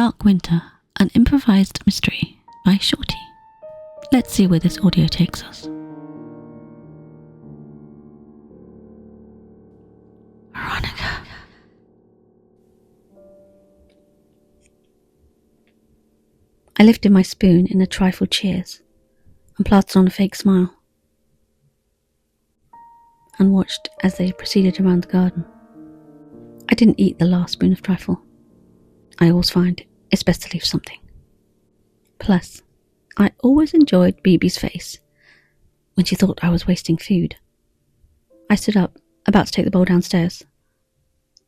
Dark Winter, an improvised mystery by Shorty. Let's see where this audio takes us. Veronica. I lifted my spoon in a trifle cheers and plastered on a fake smile and watched as they proceeded around the garden. I didn't eat the last spoon of trifle. I always find it's best to leave something. Plus, I always enjoyed Bibi's face when she thought I was wasting food. I stood up, about to take the bowl downstairs,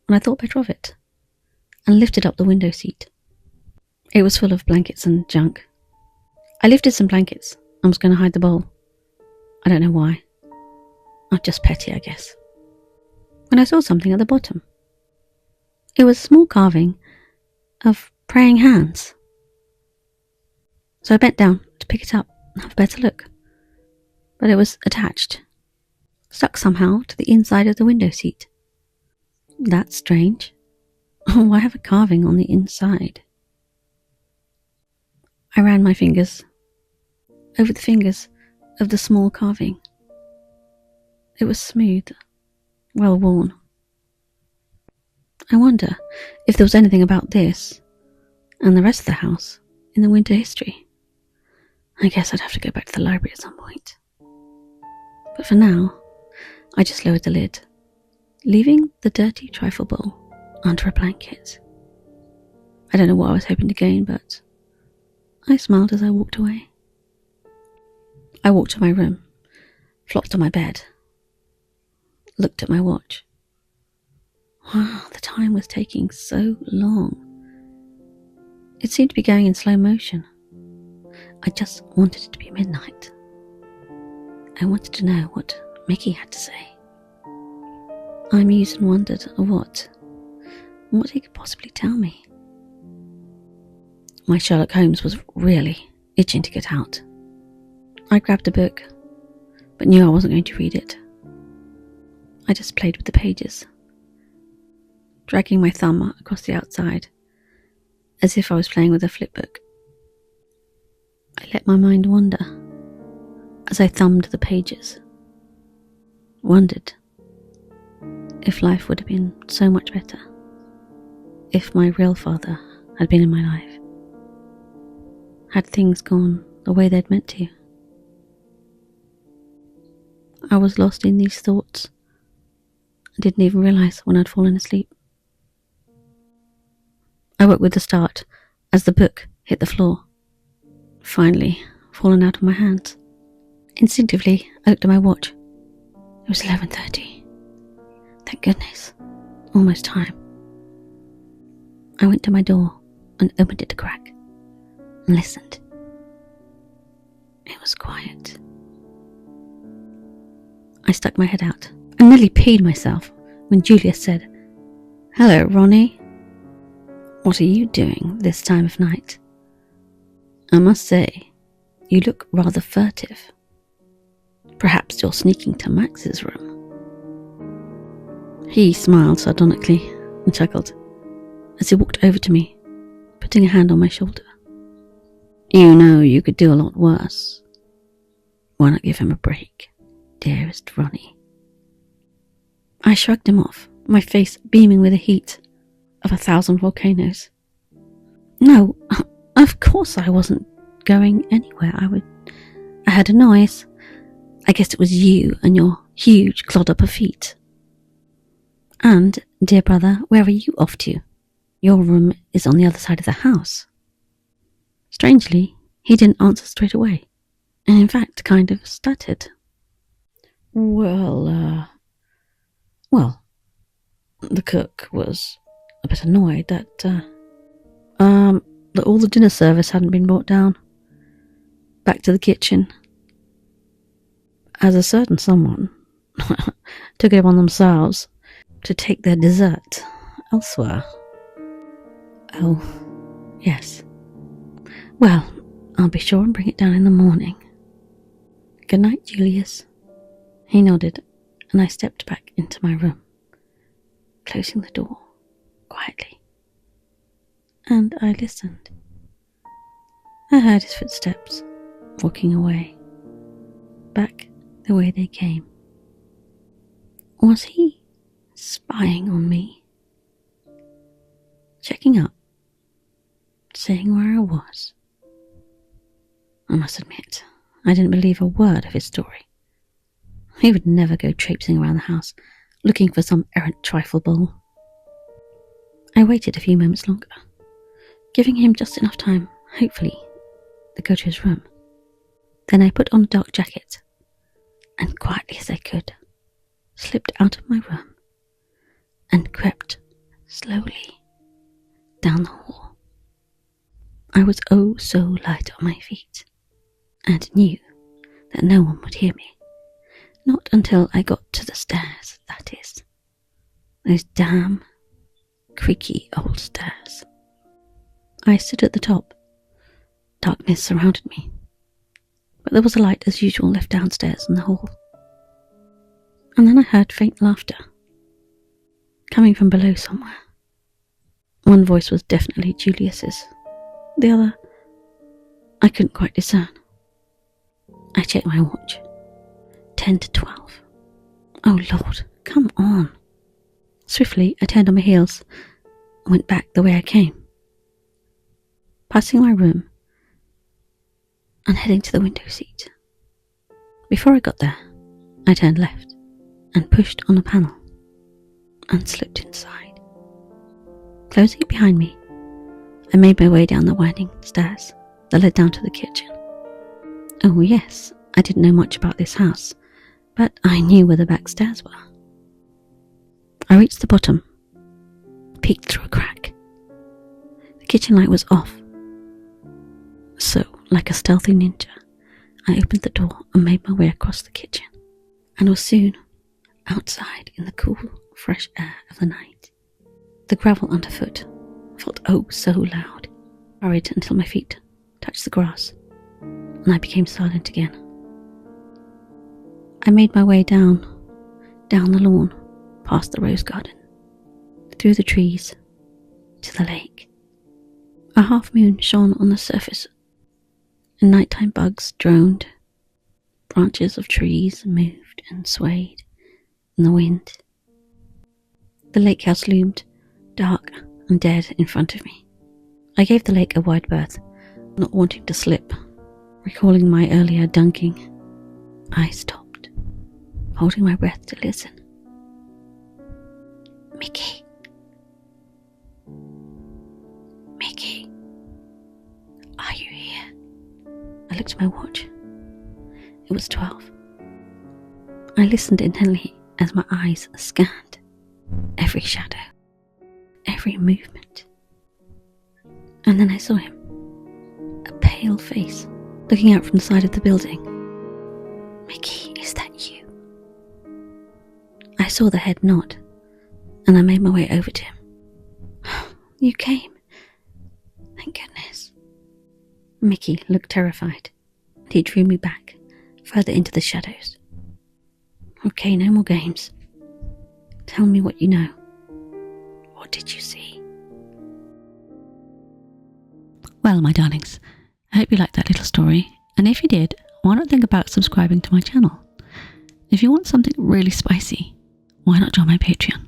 when I thought better of it, and lifted up the window seat. It was full of blankets and junk. I lifted some blankets and was going to hide the bowl. I don't know why. I'm just petty, I guess. When I saw something at the bottom. It was a small carving of praying hands. So I bent down to pick it up and have a better look. But it was attached, stuck somehow to the inside of the window seat. That's strange. Why have a carving on the inside? I ran my fingers over the fingers of the small carving. It was smooth, well worn. I wonder if there was anything about this and the rest of the house in the winter history. I guess I'd have to go back to the library at some point. But for now, I just lowered the lid, leaving the dirty trifle bowl under a blanket. I don't know what I was hoping to gain, but I smiled as I walked away. I walked to my room, flopped on my bed, looked at my watch. Wow, the time was taking so long. It seemed to be going in slow motion. I just wanted it to be midnight. I wanted to know what Mickey had to say. I mused and wondered what he could possibly tell me. My Sherlock Holmes was really itching to get out. I grabbed a book, but knew I wasn't going to read it. I just played with the pages, dragging my thumb across the outside, as if I was playing with a flipbook. I let my mind wander as I thumbed the pages, wondered if life would have been so much better if my real father had been in my life. Had things gone the way they'd meant to? I was lost in these thoughts and didn't even realise when I'd fallen asleep. I woke with a start as the book hit the floor, finally fallen out of my hands. Instinctively, I looked at my watch. It was 11:30. Thank goodness. Almost time. I went to my door and opened it a crack and listened. It was quiet. I stuck my head out and nearly peed myself when Julia said, "Hello, Ronnie. What are you doing this time of night? I must say, you look rather furtive. Perhaps you're sneaking to Max's room." He smiled sardonically and chuckled as he walked over to me, putting a hand on my shoulder. "You know you could do a lot worse. Why not give him a break, dearest Ronnie?" I shrugged him off, my face beaming with the heat of 1,000 volcanoes. No, of course I wasn't going anywhere. I heard a noise. I guessed it was you and your huge clod-up of feet. "And, dear brother, where are you off to? Your room is on the other side of the house." Strangely, he didn't answer straight away, and in fact kind of stuttered. Well, the cook was a bit annoyed that all the dinner service hadn't been brought down back to the kitchen, as a certain someone took it upon themselves to take their dessert elsewhere. Oh, yes. Well, I'll be sure and bring it down in the morning. Good night, Julius. He nodded, and I stepped back into my room, closing the door quietly and I listened. I heard his footsteps walking away, back the way they came. Was he spying on me? Checking up, seeing where I was? I must admit, I didn't believe a word of his story. He would never go traipsing around the house, looking for some errant trifle bowl. I waited a few moments longer, giving him just enough time, hopefully, to go to his room. Then I put on a dark jacket, and quietly as I could, slipped out of my room, and crept slowly down the hall. I was oh so light on my feet, and knew that no one would hear me. Not until I got to the stairs, that is. Those damn, creaky old stairs. I stood at the top. Darkness surrounded me, but there was a light as usual left downstairs in the hall. And then I heard faint laughter, coming from below somewhere. One voice was definitely Julius's. The other, I couldn't quite discern. I checked my watch. 10 to 12. Oh Lord, come on. Swiftly, I turned on my heels and went back the way I came, passing my room and heading to the window seat. Before I got there, I turned left and pushed on a panel and slipped inside. Closing it behind me, I made my way down the winding stairs that led down to the kitchen. Oh yes, I didn't know much about this house, but I knew where the back stairs were. I reached the bottom, peeked through a crack. The kitchen light was off. So, like a stealthy ninja, I opened the door and made my way across the kitchen, and was soon outside in the cool, fresh air of the night. The gravel underfoot felt oh so loud. I hurried until my feet touched the grass, and I became silent again. I made my way down the lawn, past the rose garden, through the trees, to the lake. A half moon shone on the surface, and nighttime bugs droned. Branches of trees moved and swayed in the wind. The lake house loomed, dark and dead, in front of me. I gave the lake a wide berth, not wanting to slip. Recalling my earlier dunking, I stopped, holding my breath to listen. Mickey. Mickey. Are you here? I looked at my watch. It was 12. I listened intently as my eyes scanned every shadow, every movement. And then I saw him, a pale face, looking out from the side of the building. Mickey, is that you? I saw the head nod, and I made my way over to him. You came. Thank goodness. Mickey looked terrified, and he drew me back, further into the shadows. Okay, no more games. Tell me what you know. What did you see? Well, my darlings, I hope you liked that little story, and if you did, why not think about subscribing to my channel? If you want something really spicy, why not join my Patreon?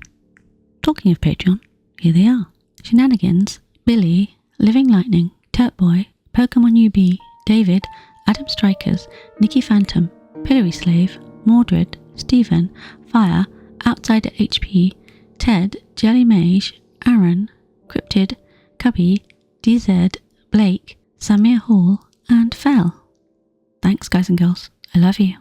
Talking of Patreon, here they are. Shenanigans, Billy, Living Lightning, Turtboy, Pokemon UB, David, Adam Strikers, Nikki Phantom, Pillory Slave, Mordred, Stephen, Fire, Outsider HP, Ted, Jelly Mage, Aaron, Cryptid, Cubby, DZ, Blake, Samir Hall, and Fel. Thanks, guys and girls. I love you.